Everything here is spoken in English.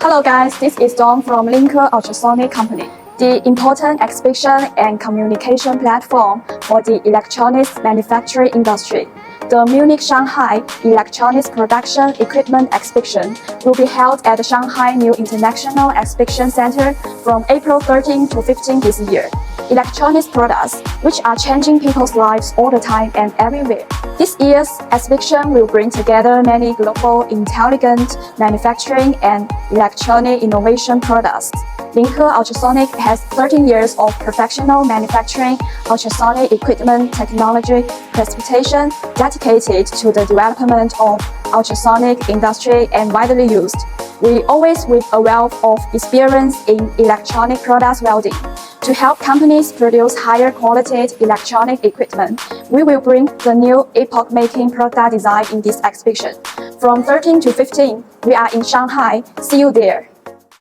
Hello guys, this is Dawn from Linker Ultrasonic Company, the important exhibition and communication platform for the electronics manufacturing industry. The Muich Shanghai Electronics Production Equipment Exhibition will be held at the Shanghai New International Exhibition Center from April 13 to 15 this year. Electronics products, which are changing people's lives all the time and everywhere. This year's exhibition will bring together many global intelligent manufacturing and electronic innovation products. Linker Ultrasonic has 13 years of professional manufacturing ultrasonic equipment technology precipitation dedicated to the development of ultrasonic industry and widely used. We always with a wealth of experience in electronic products welding. To help companies produce higher quality electronic equipment, we will bring the new epoch-making product design in this exhibition. From 13 to 15, we are in Shanghai. See you there.